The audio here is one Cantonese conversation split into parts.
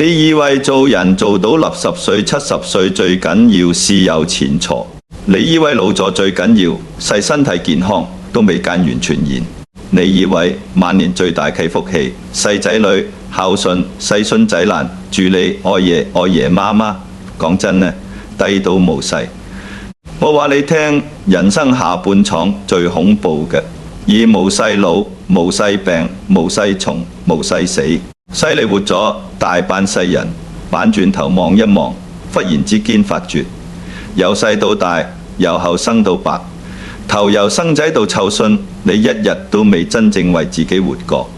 你以為做人做到60歲、70歲最緊要是有錢財？你以為老咗最緊要係身體健康，都未間完全然。你以為晚年最大嘅福氣係仔女孝順、細孫仔難住你愛爺媽媽？講真呢，低到冇細。我話你聽，人生下半場最恐怖嘅，以無細老、無細病、無細蟲、無細死。犀利活咗大半世人，反轉頭望一望，忽然之間發覺，由細到大，由後生到白，頭由生仔到湊孫，你一日都未真正為自己活過。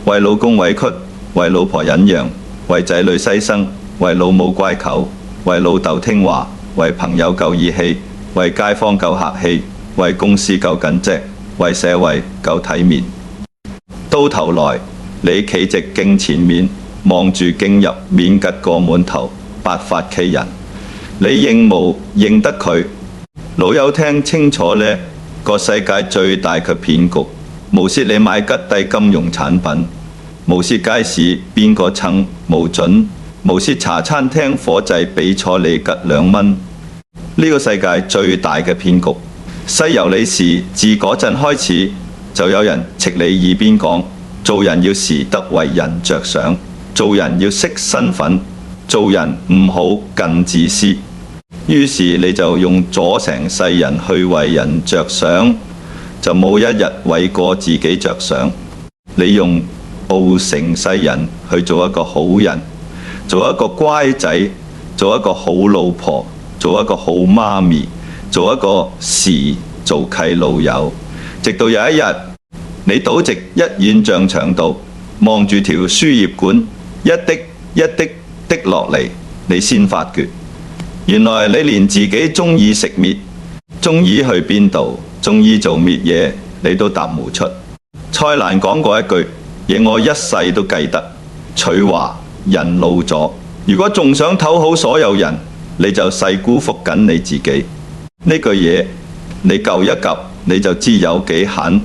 為老公委屈，為老婆忍讓，為仔女犧牲，為老母乖巧，為老豆聽話，為朋友夠義氣，為街坊夠客氣，為公司夠緊職，為社會夠體面。到頭來，你企直鏡前面，望住鏡入面吉過滿頭白髮嘅人，你認無認得佢？老友聽清楚呢個世界最大嘅騙局，無涉你買吉低金融產品，無涉街市邊個稱無準，無涉茶餐廳伙計俾錯你吉2蚊。呢個世界最大嘅騙局，西遊李時自嗰陣開始，就有人斥你耳邊講。做人要時得為人着想，做人要識身份，做人唔好更自私。於是你就用咗成世人去為人着想，就冇一日為過自己着想。你用耗成世人去做一個好人，做一個乖仔，做一個好老婆，做一個好媽咪，做一個時做契老友，直到有一日，你倒直一遠像牆度，望住條輸液管一滴一滴滴落嚟，你先發覺，原來你連自己中意食乜、中意去邊度、中意做乜嘢，你都答唔出。蔡瀾講過一句，嘢我一世都記得。佢話人老咗，如果仲想討好所有人，你就細辜負緊你自己。呢句嘢你舊一舊，你就知有幾狠。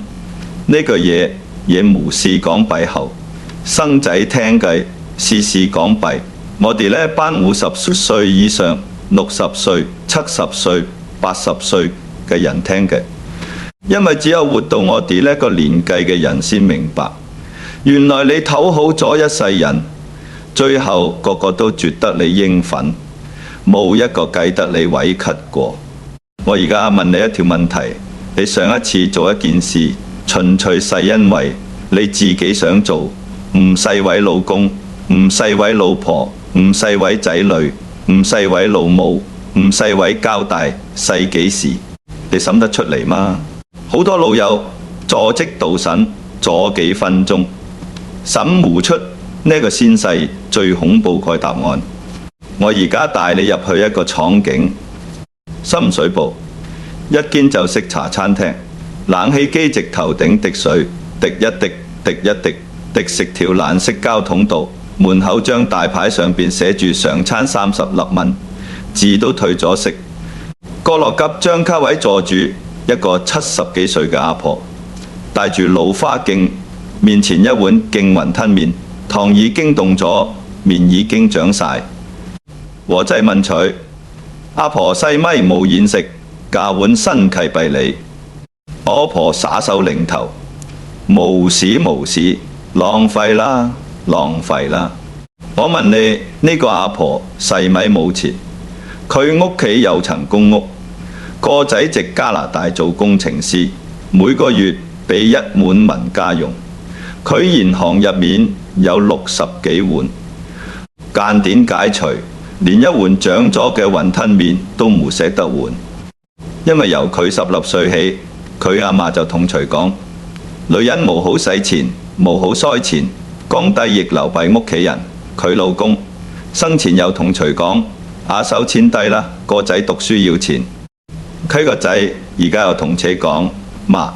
呢句嘢也無事講閉後，生仔聽計，事事講閉。我哋呢班50歲以上、60歲、70歲、80歲嘅人聽嘅，因為只有活到我哋呢個年紀嘅人先明白，原來你討好咗一世人，最後個個都覺得你應份，冇一個計得你委屈過。我而家問你一條問題，你上一次做一件事，純粹係因為你自己想做，唔細為老公，唔細為老婆，唔細為仔女，唔細為老母，唔細為交代，細幾時？你審得出嚟嗎？好多老友坐即到審，咗幾分鐘，審唔出呢個先係最恐怖嘅答案。我而家帶你入去一個場景，深水埗一間就式茶餐廳。冷氣機直頭頂滴水，滴一滴，滴一滴，滴食條藍色膠桶度。門口張大牌上邊寫住上餐30粒蚊，字都褪咗色。角落吉張卡位坐住一個70幾歲嘅阿婆，戴住老花鏡，面前一碗勁雲吞麵，湯已經凍咗，麵已經長晒。和仔問佢：阿婆細咪冇演食，嫁碗新契俾你。我婆耍手擰頭，無事無事，浪費啦，浪費啦。我問你，呢個阿婆細咪冇錢，佢屋企有層公屋，個仔直加拿大做工程師，每個月俾1滿文家用，佢銀行入面有60幾碗，間點解除，連一碗長咗嘅雲吞麵都唔捨得換，因為由佢16歲起，佢阿媽就同佢講：女人冇好使錢，冇好嘥錢，降低亦留俾屋企人。佢老公生前又同佢講：阿手錢低啦，個仔讀書要錢。佢個仔而家又同佢講：媽，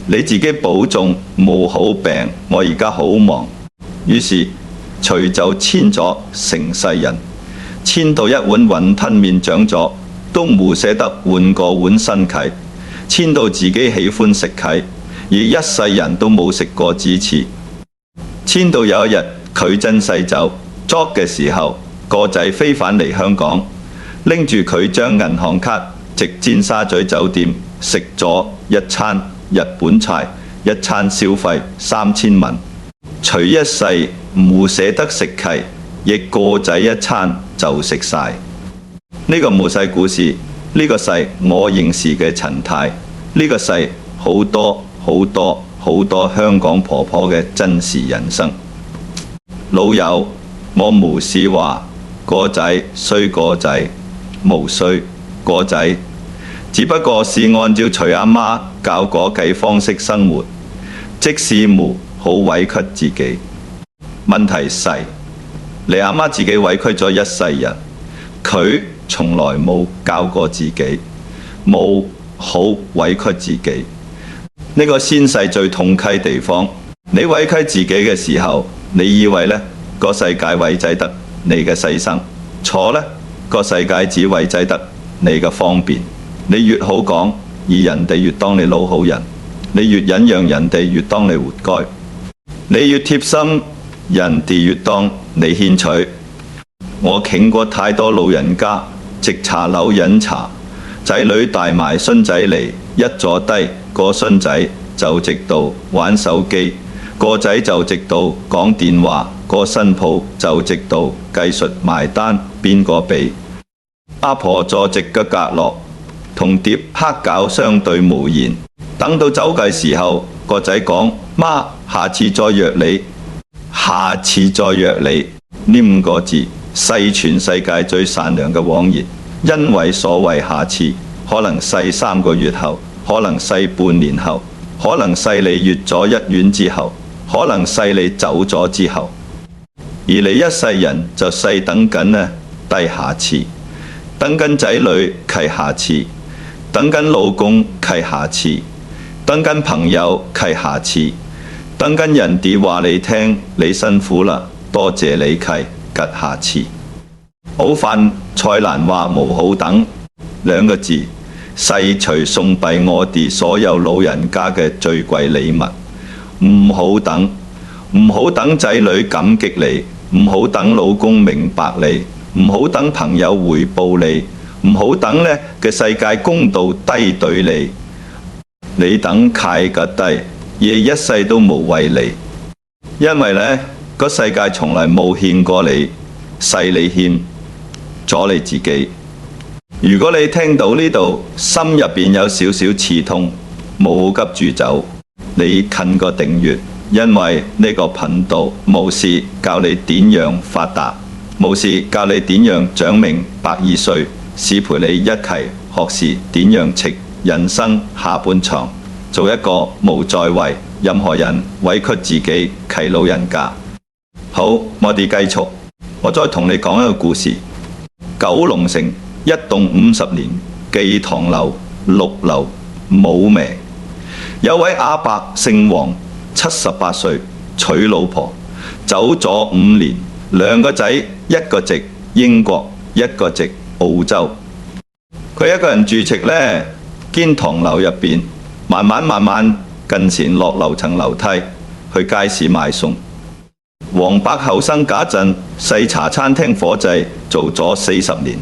你自己保重，冇好病，我而家好忙。於是佢就簽咗成世人，簽到一碗雲吞麵長咗，都唔捨得換個碗新契。簽到自己喜歡食契，而一世人都冇食過幾次。簽到有一日佢真細走，作嘅時候，個仔飛返嚟香港，拎住佢張銀行卡，直尖沙咀酒店食咗一餐日本菜，一餐消費3000蚊。除一世唔捨得食契，亦個仔一餐就食晒。呢個末世故事，呢個世我認識嘅陳太，呢個世好多好多好多香港婆婆嘅真實人生。老友，我無是話個仔衰個仔，無衰個仔，只不過是按照徐阿媽教嗰計方式生活，即使無好委屈自己。問題係你阿媽自己委屈咗一世人，佢從來冇教過自己，冇好委屈自己。呢個先世最痛溪地方，你委屈自己嘅時候，你以為呢個世界委制得你嘅犧牲，錯呢，個世界只委制得你嘅方便。你越好講，而人哋越當你老好人；你越忍讓，人哋越當你活該；你越貼心，人哋越當你獻取。我傾過太多老人家，直茶樓飲茶，仔女帶埋孫仔嚟，一坐低，個孫仔就直到玩手機，個仔就直到講電話，個新抱就直到計術埋單邊個俾。阿婆坐直嘅角落，同碟黑餃相對無言。等到走嘅時候，個仔講：媽，下次再約你。下次再約你呢5個字，係全世界最善良嘅謊言。因為所謂下次，可能係3個月後，可能係半年後，可能係你越咗一院之後，可能係你走咗之後。而你一世人就係等緊呢低下次，等緊仔女契下次，等緊老公契下次，等緊朋友契下次，等緊人哋話你聽，你辛苦啦，多謝你契吉下次。好飯蔡瀾話無好等2個字，細除送俾我哋所有老人家嘅最貴禮物。唔好等，唔好等仔女感激你，唔好等老公明白你，唔好等朋友回報你，唔好等呢嘅世界公道低對你。你等契嘅低，亦一世都無謂你，因為呢個世界從來冇欠過你，係你欠咗你自己。如果你聽到呢度心入邊有少少刺痛，冇急住走，你近個訂閱，因為呢個頻道無事教你點樣發達，無事教你點樣長命120歲，是陪你一齊學時點樣食人生下半場，做一個無再為任何人委屈自己契老人家。好，我哋繼續，我再同你講一個故事。九龍城一棟50年寄唐樓6樓冇名，有位阿伯姓黃，78歲，娶老婆，走咗5年，2個仔，一個籍英國，一個籍澳洲。佢一個人住直呢間唐樓入邊，慢慢近前落樓層樓梯去街市買餸。黃伯後生嗰陣細茶餐廳伙計做咗40年，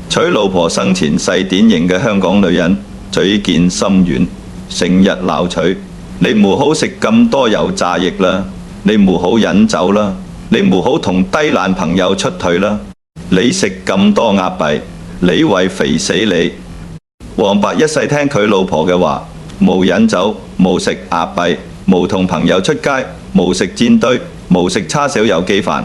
娶老婆生前係典型嘅香港女人，嘴見心軟，成日鬧佢：你唔好食咁多油炸翼啦，你唔好飲酒啦，你唔好同低爛朋友出去啦，你食咁多鴨髀，你會肥死你。黃伯一世聽佢老婆嘅話，冇飲酒，冇食鴨髀，冇同朋友出街，冇食煎堆，冇食叉燒有機飯。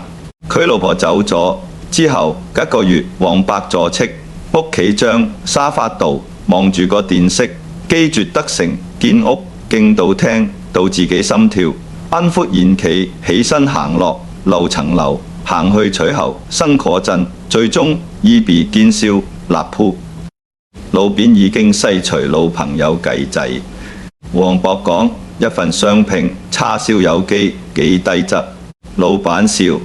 佢老婆走咗之後1個月，黃伯坐斥屋企張沙發度望住個電視，記住得成間屋驚到聽到自己心跳，安忽然起身行落樓層樓，行去取後生嗰陣，最終衣被見燒立鋪。路邊已經西除老朋友計仔。黃伯講：一份雙拼叉燒有機幾低質。老闆笑：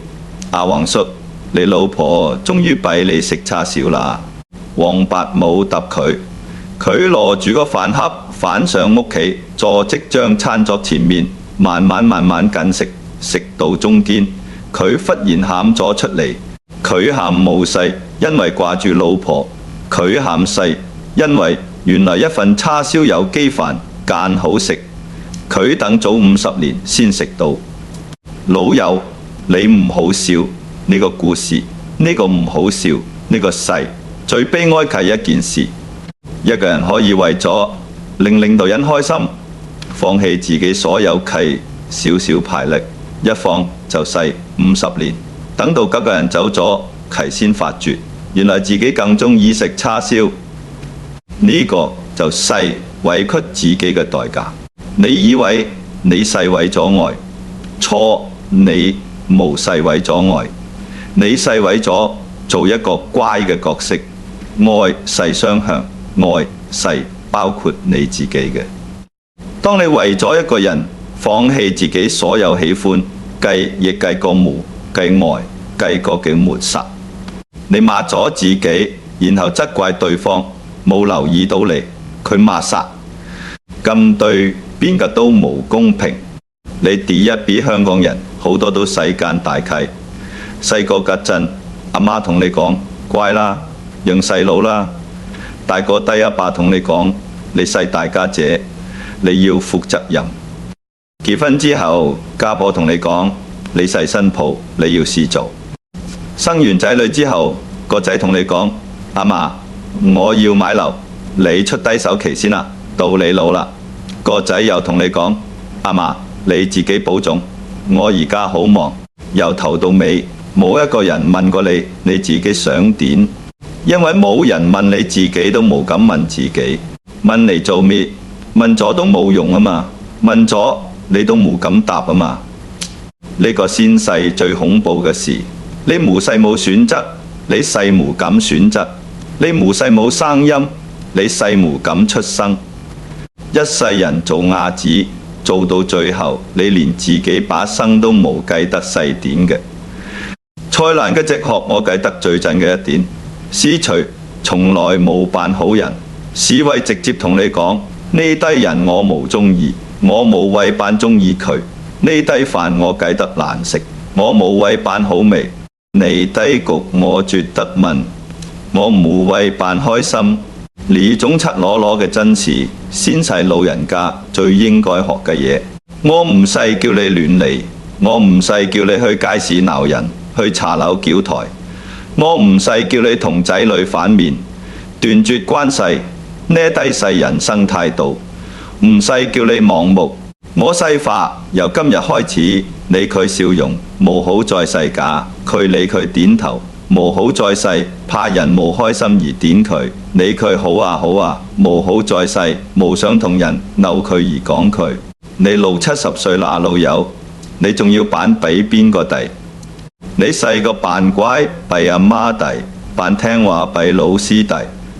阿黃叔，你老婆終於俾你食叉燒啦。黃伯冇答佢，佢攞住個飯盒返上屋企，坐即將餐桌前面慢慢緊食，食到中間，佢忽然喊咗出嚟，佢喊冇勢，因為掛住老婆；佢喊細，因為原來一份叉燒有機飯間好食，佢等早50年先食到。老友，你唔好笑呢個故事，呢個唔好笑，呢個世最悲哀嘅一件事。一個人可以為咗令領導人開心，放棄自己所有嘅少少牌力，一放就逝50年，等到嗰個人走咗，佢先發覺原來自己更鍾意食叉燒。呢個就係委屈自己嘅代價。你以為你係為咗愛，錯，你冇係為咗愛，你係為咗做一個乖嘅角色。愛係雙向，愛係包括你自己嘅。當你為咗一個人放棄自己所有喜歡，亦計個無，計愛，計個嘅抹殺，你抹咗自己，然後責怪對方冇留意到你，佢抹殺，咁對邊個都冇公平。你第一比香港人好多都世間大契，細個嗰陣阿媽同你講乖啦，讓細佬啦，大個低阿爸同你講你係大家姐，你要負責任。結婚之後家婆同你講你係新抱，你要試做。生完仔女之後個仔同你講阿嫲，我要買樓，你出低首期先啦，到你老啦。個仔又同你講阿嫲，你自己保重，我而家好忙。由頭到尾冇一個人問過你，你自己想點？因為冇人問你，自己都冇敢問自己。問嚟做咩？問咗都冇用啊嘛，問咗你都冇敢答啊嘛。呢個先係最恐怖嘅事。你無世冇選擇，你世無敢選擇；你無世冇聲音，你世無敢出聲。一世人做鴨子，做到最後，你連自己把聲都冇計得細點嘅。蔡瀾嘅直學我計得最震嘅一點，司隨從來冇扮好人，史威直接同你講呢低人我無中意，我無謂扮中意佢。呢低飯我計得難食，我無謂扮好味。呢低局我絕得聞，我無謂扮開心。呢種赤裸裸嘅真實，先係老人家最應該學嘅嘢。我唔係叫你亂嚟，我唔係叫你去街市鬧人，去茶樓繳台，我唔係叫你同仔女反面，斷絕關係，呢低係人生態度，唔係叫你盲目。我細話由今日開始，理佢笑容，無好再世假，佢理佢點頭，無好再世怕人無開心而點佢，理佢好啊好啊，無好再世無想同人鬧佢而講佢。你60、70歲啦，老友，你仲要扮俾邊個弟？你細個扮乖俾阿媽弟，扮聽話俾老師弟，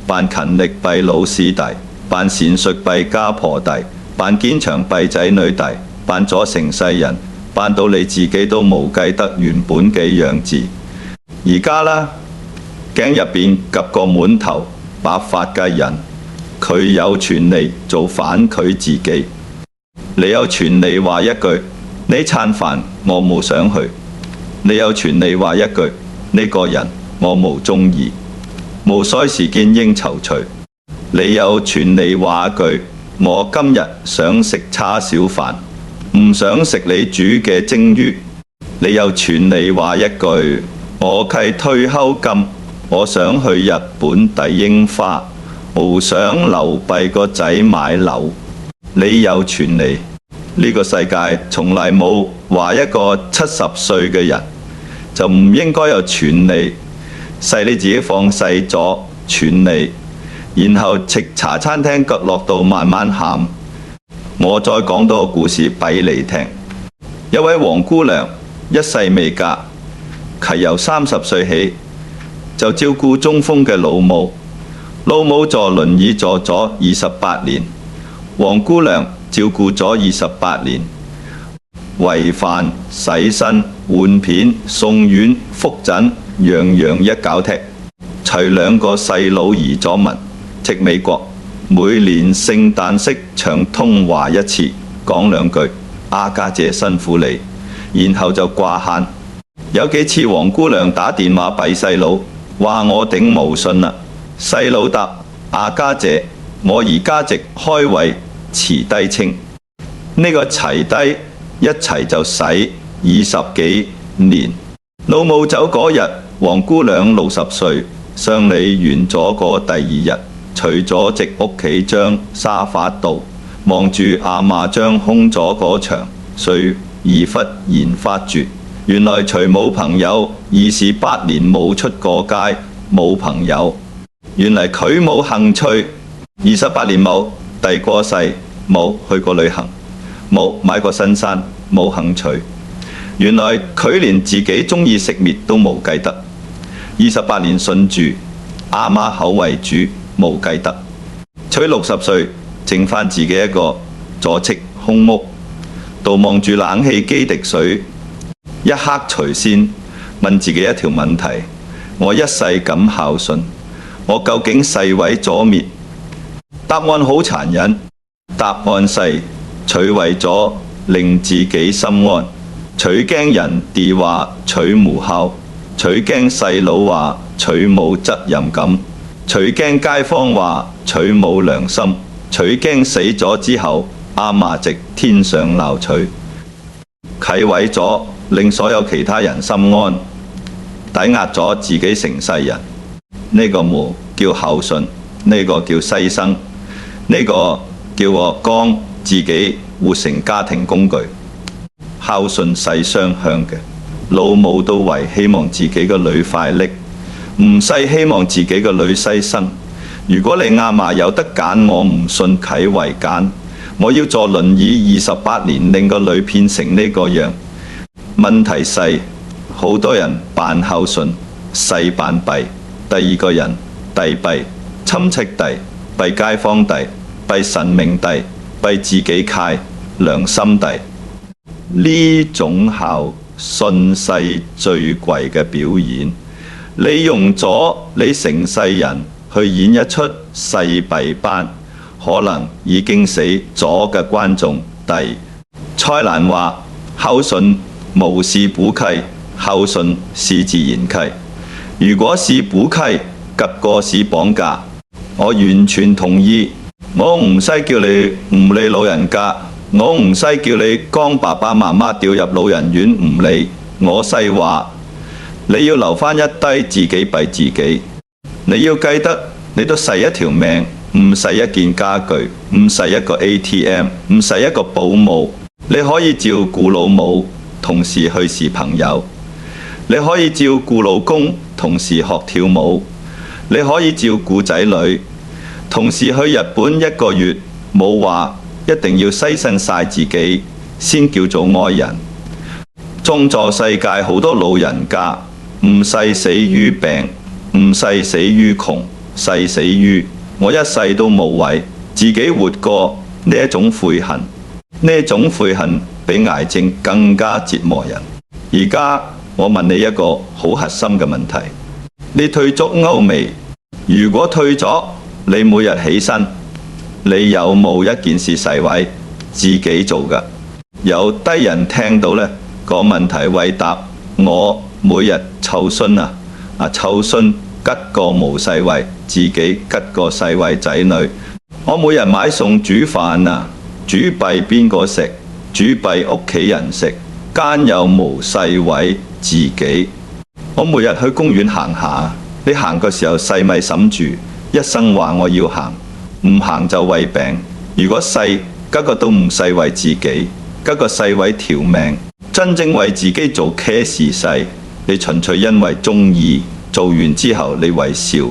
扮勤力俾老師弟，扮善述俾家婆弟，扮堅強俾仔女弟，扮咗成世人，扮到你自己都冇計得原本嘅樣子。而家啦，頸入邊夾個滿頭白髮嘅人，佢有權利做反佢自己。你有權利話一句呢餐飯我冇想去，你有權利話一句呢個人我冇中意，無需時間應酬除。你有權利話一句我今日想食叉燒飯，唔想食你煮嘅蒸魚。你有權利話一句我係退休金，我想去日本睇櫻花，我想留俾個仔買樓。你有權利。呢個世界從來冇話一個70歲嘅人就唔應該有權利，使你自己放細咗權利，然後食茶餐廳角落度慢慢喊。我再講多個故事俾你聽。一位黃姑娘一世未嫁，係由30歲起就照顧中風嘅老母，老母坐輪椅坐咗28年，黃姑娘照顧咗28年，餵飯、洗身、換片、送院、復診，樣樣一搞踢。隨2個細佬移咗民，即美國，每年聖誕式長通話一次，講2句，阿家姐辛苦你，然後就掛慳。有幾次黃姑娘打電話俾細佬，話我頂無順啦。細佬答：阿家姐，我而家直開胃遲低清。呢個齊低一齊就使20幾年。老母走嗰日，黃姑娘60歲，喪禮完咗個第二日，除咗直屋企張沙發度，望住阿嫲將空咗嗰場，遂而忽然發覺，原來除冇朋友28年冇出過街，冇朋友。原來佢冇興趣，28年冇遞過世，冇去過旅行，冇買過新衫，冇興趣。原來佢連自己中意食乜都冇計得。28年信主，阿媽口為主，冇計得。佢60歲，剩返自己一個坐斥空屋，度望住冷氣機滴水，一刻隨先問自己一條問題：我一世咁孝順，我究竟世為咗滅？答案好殘忍，答案係佢為咗令自己心安，佢驚人哋話佢無孝，佢驚細佬話佢冇責任感，佢驚街坊話佢冇良心，佢驚死咗之後阿嫲直天上鬧佢，佢為咗令所有其他人心安，抵押咗自己成世人。呢個冇叫孝順，呢個叫犧牲，呢個叫我將自己活成家庭工具。孝順係雙向嘅，老母都為希望自己個女快樂，唔使希望自己個女犧牲。如果你阿嫲有得揀，我唔信佢為揀。我要坐輪椅28年，令個女變成呢個樣。問題係好多人扮孝順，細扮弊。第二個人遞弊，親戚遞，弊街坊遞，弊神明遞，弊自己契良心遞。呢種孝順係最貴嘅表演。你用咗你成世人去演一出細弊班，可能已經死咗嘅觀眾遞。蔡瀾話：孝順無是補契，孝順是自然契。如果是補契，及過是綁架，我完全同意。我唔使叫你唔理老人家，我唔使叫你將爸爸媽媽調入老人院唔理。我細話你要留返一低自己俾自己。你要記得，你都使一條命，唔使一件家具，唔使一個 ATM， 唔使一個保姆。你可以照顧老母，同時去是朋友。你可以照顧老公，同時學跳舞。你可以照顧仔女，同時去日本1個月，冇話一定要犧牲晒自己先叫做愛人。縱座世界好多老人家，唔係死於病，唔係死於窮，係死於我一世都冇為自己活過呢一種悔恨。呢種悔恨比癌症更加折磨人。而家我問你一個好核心嘅問題：你退足歐未？如果退咗，你每日起身，你有冇一件事係為自己做㗎？有低人聽到呢個問題為答：我每日湊孫啊，湊孫吉個無世為自己，吉個世為仔女。我每日買餸煮飯啊，煮俾邊個食？煮俾屋企人食，間有無世為自己。我每日去公園行下，你行嘅時候細咪諗住，一生話我要行，唔行就為病。如果細，嗰個都唔細為自己，嗰個細為條命。真正為自己做嘅事細，你純粹因為中意，做完之後你為笑，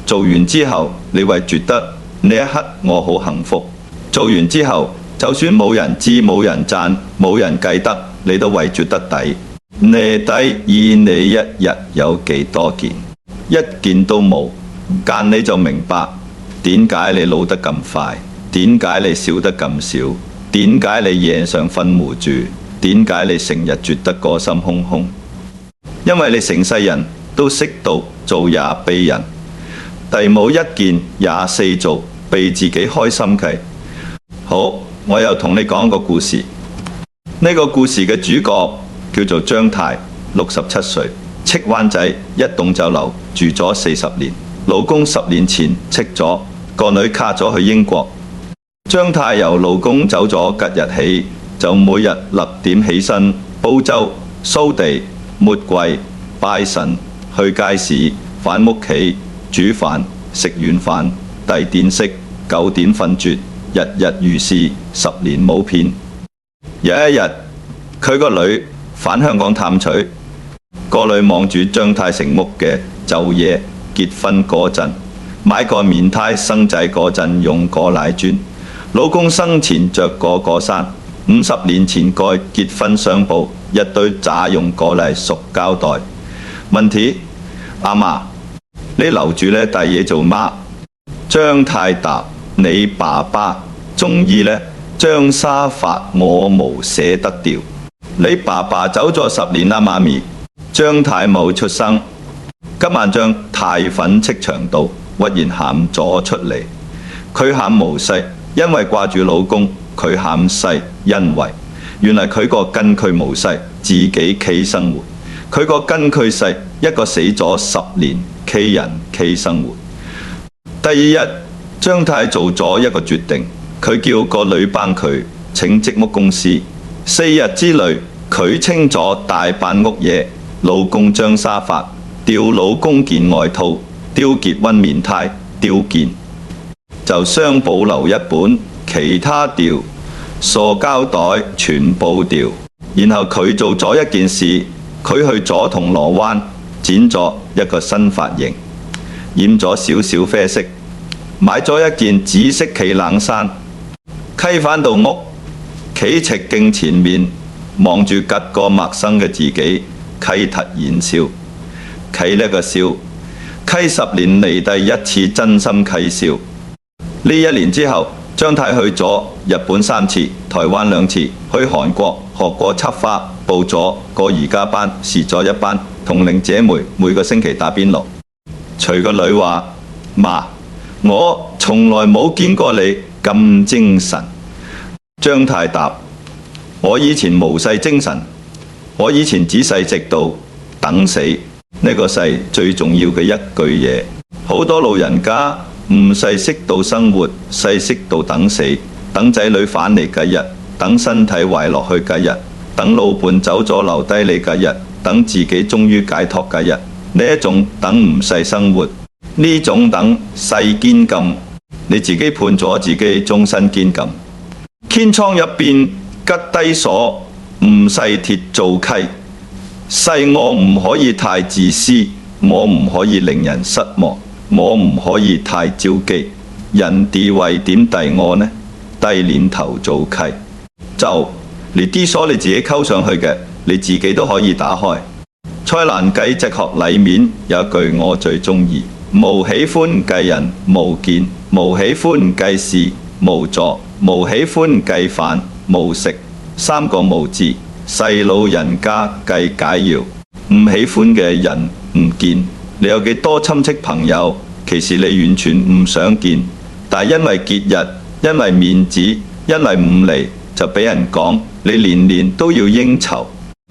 做完之後你為覺得呢一刻我好幸福。做完之後，就算冇人知、冇人讚、冇人記得，你都為覺得抵。呢底以你一日有幾多件？一件都冇，間你就明白點解你老得咁快，點解你笑得咁少，點解你夜上瞓唔住，點解你成日覺得個心空空。因為你成世人都識到做也悲人，但冇一件也四做被自己開心嘅。好，我又同你講個故事。呢個故事嘅主角叫做張太， 67歲，戚灣仔一棟酒樓住咗40年。老公10年前戚咗，個女卡咗去英國。張太由老公走咗吉日起，就每日立點起身煲粥、掃地、抹櫃、拜神、去街市、返屋企、煮飯，食完飯遞電熄，9點瞓絕，日日如是，10年冇變。有一日，佢個女返香港探取，個女望住張太成屋嘅晝夜結婚嗰陣，買個棉胎生仔嗰陣用過奶磚，老公生前着過衫，50年前蓋結婚相簿，一堆渣用過嚟塑膠袋。問題，阿嫲，你留住呢大嘢做乜？張太答：你爸爸中意呢張沙發，我冇捨得掉。你爸爸走咗10年啦，媽咪。張太冇出聲。今晚張太粉戚場度忽然喊咗出嚟，佢喊無勢，因為掛住老公；佢喊勢，因為原來佢個根區無勢，自己企生活。佢個根區勢，一個死咗10年，企人企生活。第二日，張太做咗一個決定，佢叫個女幫佢請積木公司，4日之內佢清咗大半屋嘢，老公張沙發，掉老公件外套，丟結婚棉胎，丟件就雙保留一本，其他掉，塑膠袋全部掉。然後佢做咗一件事，佢去咗銅鑼灣剪咗一個新髮型，染咗少少啡色，買咗一件紫色企冷衫，溪返到屋，企直徑前面望住吉個陌生嘅自己，溪突然笑。溪呢個笑，溪10年嚟第一次真心溪笑。呢1年之後，張太去咗日本3次，台灣2次，去韓國學過插花，報咗個瑜伽班，試咗1班，同齡姐妹每個星期打邊爐。隨個女話：媽，我從來冇見過你咁精神。張太答：我以前無勢精神，我以前只係直到等死。呢個係最重要嘅一句嘢。好多老人家唔細識到生活，細識到等死，等仔女返嚟嘅日，等身體壞落去嘅日，等老伴走咗留低你嘅日，等自己終於解脫嘅日。呢一種等唔細生活，呢種等細堅禁，你自己判咗自己終身堅禁。天窗入邊吉低鎖，唔細鐵做溪。細我唔可以太自私，我唔可以令人失望，我唔可以太招機。人哋為點低我呢？低鏈頭做溪，就連啲鎖你自己溝上去嘅，你自己都可以打開。蔡瀾計哲學裡面有一句我最中意：無喜歡計人無見，無喜歡計事無助，無喜歡計飯無食。3個無字。細老人家計解藥，唔喜歡嘅人唔見。你有幾多親戚朋友，其實你完全唔想見，但係因為節日，因為面子，因為唔嚟，就俾人講你年年都要應酬，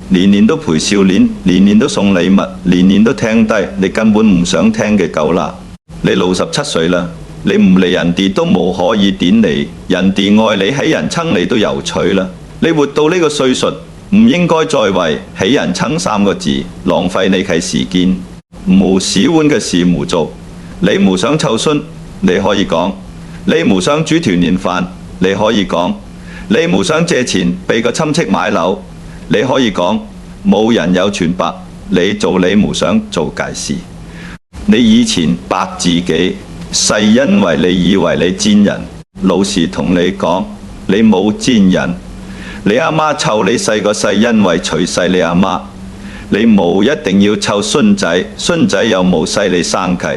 年年都陪笑臉，年年都送禮物，年年都聽低你根本唔想聽嘅夠啦。你67歲啦，你唔嚟人哋都冇可以點你，人哋愛你喜人憎你都有趣啦。你活到呢個歲數，唔應該再為喜人憎3個字浪費你嘅時間。無喜歡嘅事無做，你唔想湊孫，你可以講；你唔想煮團年飯，你可以講；你唔想借錢俾個親戚買樓，你可以講。冇人有全白，你做你唔想做嘅事。你以前白自己，係因為你以為你賤人。老實同你講，你冇賤人。你阿媽湊你細個細，因為隨細你阿媽。你冇一定要湊孫仔，孫仔又冇細你生契。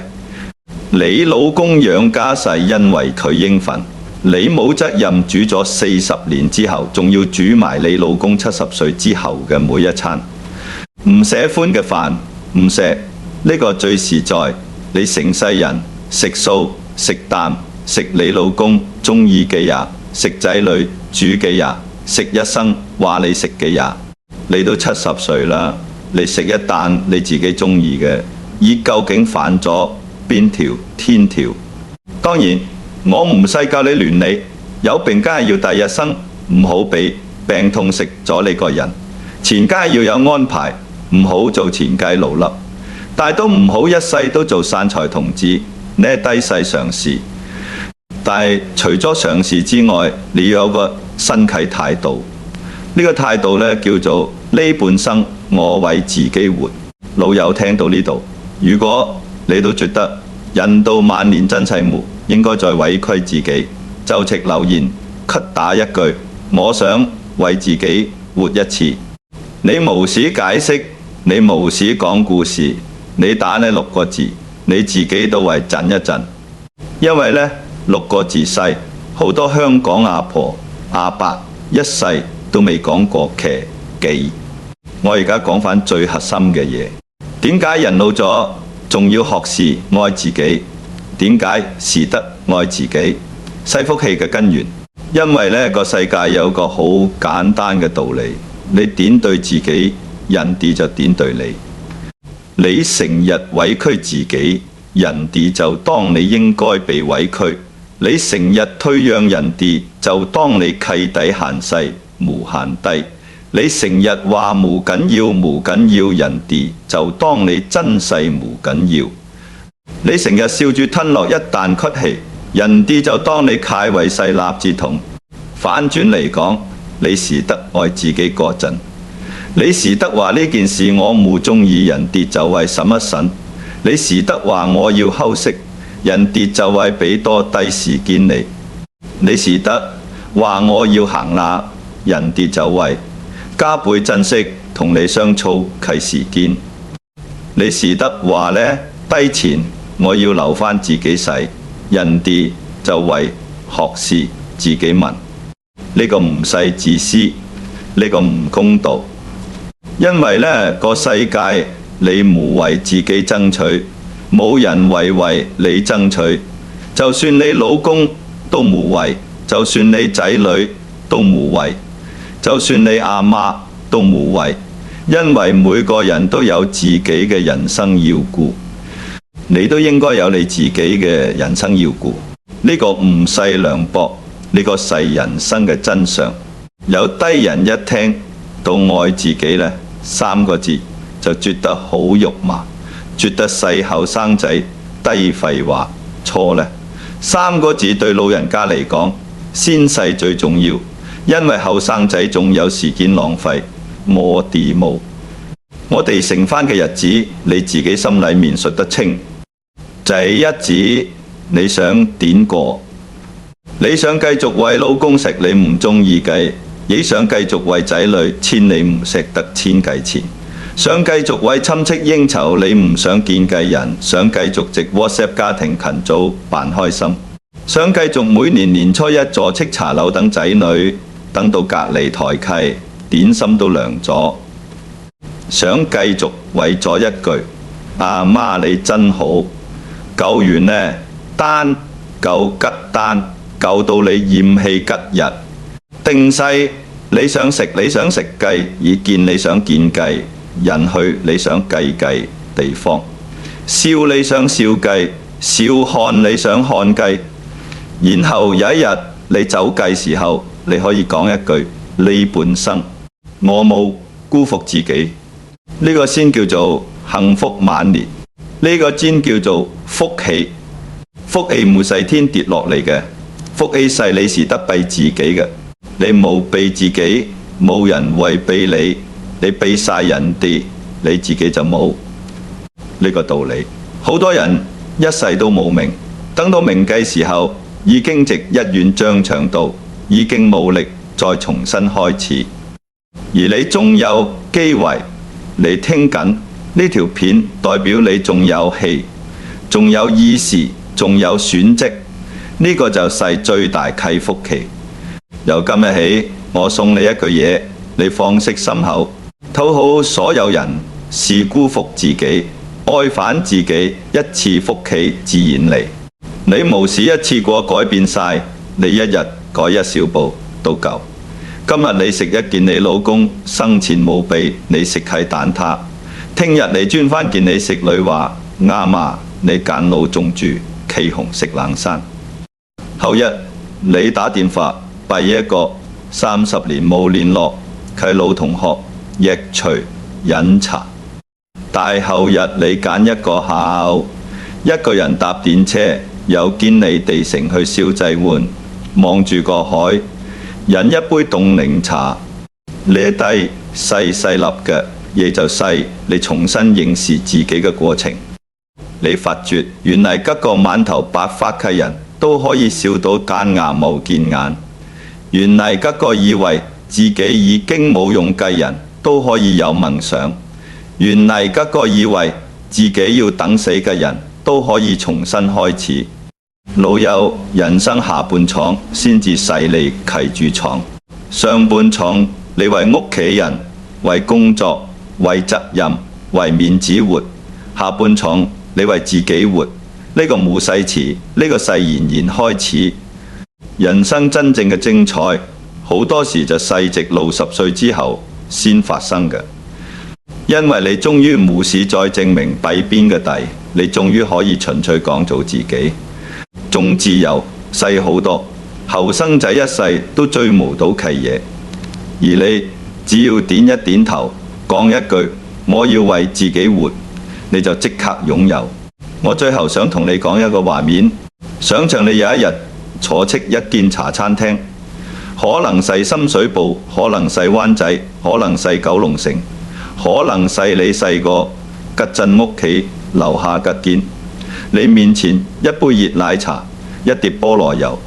你老公養家係因為佢應份。你冇責任煮咗40年之後，仲要煮埋你老公70歲之後嘅每一餐。唔喜歡嘅飯唔食，呢個最實在。你成世人食素食淡，食你老公中意嘅嘢，食仔女煮嘅嘢，食一生話你食嘅嘢。你都70歲啦，你食一啖你自己中意嘅，而究竟犯咗邊條天條？當然，我唔使教你亂嚟，有病梗係要第日生，唔好俾病痛食咗你個人。錢梗係要有安排，唔好做錢雞勞碌，但係都唔好一世都做散財童子，你係低世上士。但係除咗上士之外，你要有個新契態度。呢個態度呢，叫做呢半生我為自己活。老友聽到呢度，如果你都覺得人到晚年真係無，應該再委屈自己，就直留言給打一句：我想為自己活一次。你無使解釋，你無使講故事，你打呢6個字，你自己都為震一震。因為呢6個字細，好多香港阿婆阿伯一世都未講過騎技。我而家講返最核心嘅嘢，點解人老咗仲要學士愛自己？點解士德愛自己？西福氣嘅根源，因為呢個世界有個好簡單嘅道理，你點對自己，人哋就點對你。你成日委屈自己，人哋就當你應該被委屈。你成日退讓人哋，就當你契底限勢無限低。你成日話無緊要無緊要，人哋就當你真勢無緊要。你成日笑住吞落一啖屈氣，人哋就當你契為勢立志同。反轉嚟講，你時得愛自己嗰陣，你時得話呢件事我唔中意，人哋就為審一審。你時得話我要休息，人哋就為俾多低時間你。你時得話我要行啦，人哋就為加倍珍惜同你相操契時間。你時得話呢，低錢我要留返自己使，人哋就為學士自己問。呢個唔使自私，呢個唔公道。因為呢個世界你無為自己爭取，冇人為你爭取。就算你老公都無為，就算你仔女都無為，就算你阿媽都無為。因為每個人都有自己嘅人生要顧，你都應該有你自己嘅人生要顧。呢個唔細涼薄，呢個細人生嘅真相。有低人一聽到愛自己呢3個字，就覺得好肉麻，覺得細後生仔低廢話。錯呢，3個字對老人家嚟講，先世最重要，因為後生仔仲有時間浪費，冇地冇。我哋剩返嘅日子，你自己心裏面述得清。這一子你想點過？你想繼續為老公食，你唔中意計；你想繼續為仔女千里唔捨得千計錢；想繼續為親戚應酬，你唔想見計人；想繼續直 WhatsApp 家庭群組扮開心；想繼續每年年初一坐叱茶樓等仔女，等到隔離台契點心都涼咗；想繼續為咗一句阿媽你真好，救完呢單救吉單，救到你厭氣吉日。定勢你想食計，以見你想見計，人去你想計地方。笑你想笑計，笑看你想看計。然後有一日你走計時候，你可以講一句呢半生我冇辜負自己。呢個先叫做幸福晚年，呢個先叫做福氣。福氣唔係天跌落嚟嘅，福氣係你時得庇自己嘅。你冇庇自己，冇人為庇你，你庇晒人哋，你自己就冇。呢個道理。好多人一世都冇明，等到明計時候，已經值一遠張長道，已經冇力再重新開始。而你仲有機會，你聽緊呢條片，代表你仲有氣，仲有意識，仲有選擇。呢個就係最大契福期。由今日起，我送你一句嘢，你放息心口，討好所有人是辜負自己，愛反自己，一次福氣自然嚟。你無事一次過改變晒，你一日改一小步都夠。今日你食一件你老公生前冇俾你食契蛋撻，聽日你專翻見你食女話啱啊，你揀老種住企紅食冷山。後日你打電話拜一個30年冇聯絡佢老同學易除飲茶。大後日你揀一個下午，一個人搭電車由堅尼地城去小濟灣，望住個海，飲一杯凍檸茶，寫低細細粒嘅嘢就細，你重新認識自己嘅過程。你發覺原來吉個滿頭白髮嘅人都可以笑到間牙冇見眼，原來吉個以為自己已經冇用嘅人都可以有夢想，原來吉個以為自己要等死嘅人都可以重新開始。老友，人生下半場先至使你企住廠，上半場你為屋企人、為工作、為責任、為面子活，下半場你為自己活。呢個冇誓詞，呢個誓言開始。人生真正嘅精彩，好多時就細值60歲之後先發生嘅。因為你終於冇事再證明弊邊嘅地，你終於可以純粹講做自己。仲自由細好多，後生仔一世都追唔到契嘢，而你只要點一點頭，講一句我要為自己活，你就即刻擁有。我最後想同你講一個畫面，想像你有一日坐斥一間茶餐廳，可能係深水埗，可能係灣仔，可能係九龍城，可能係你細個吉陣屋企樓下吉間。你面前一杯熱奶茶，一碟菠蘿油，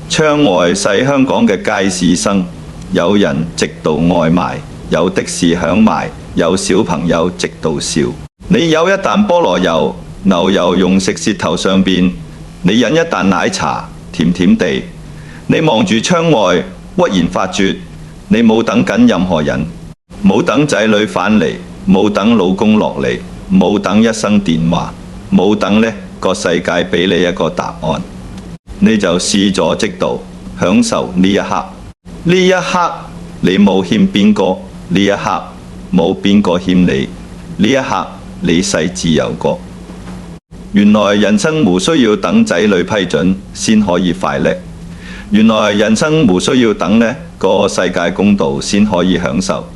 窗外係香港嘅街市生，有人直道外賣，有的士響賣，有小朋友直道笑。你有一啖菠蘿油，牛油溶食舌頭上邊，你飲一啖奶茶，甜甜地。你望住窗外，屈然發覺你冇等緊任何人，冇等仔女返嚟，冇等老公落嚟，冇等一聲電話，冇等呢個世界俾你一個答案，你就視咗即到，享受呢一刻。呢一刻你冇欠邊個，呢一刻冇邊個欠你，呢一刻你使自由過。原來人生無需要等仔女批准先可以快樂，原來人生無需要等呢個世界公道先可以享受，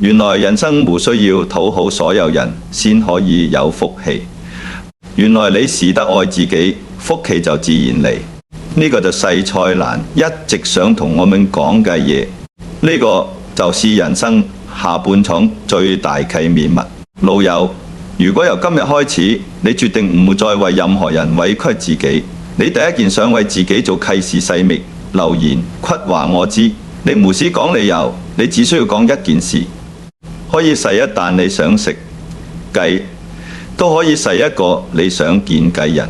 原來人生無需要討好所有人先可以有福氣。原來你識得愛自己，福氣就自然嚟。呢個就細蔡瀾一直想同我們講嘅嘢，呢個就是人生下半場最大嘅秘密。老友，如果由今日開始，你決定唔會再為任何人委屈自己，你第一件想為自己做啟示細密留言，屈話我知。你唔使講理由，你只需要講一件事，可以係一啖你想食雞，都可以係一個你想見嘅人，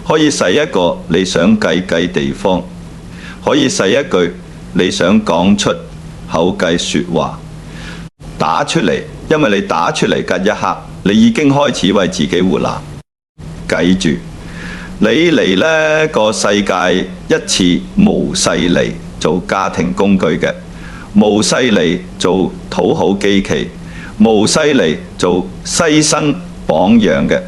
可以係一個你想計嘅地方，可以係一句你想講出口嘅說話，打出嚟，因為你打出嚟嘅一刻，你已經開始為自己活啦。記住，你嚟呢個世界一次無勢嚟做家庭工具嘅，無勢嚟做討好機器，無勢嚟做犧牲榜樣嘅。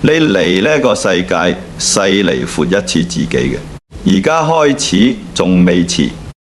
你嚟呢個世界細嚟活一次自己嘅，而家開始仲未遲。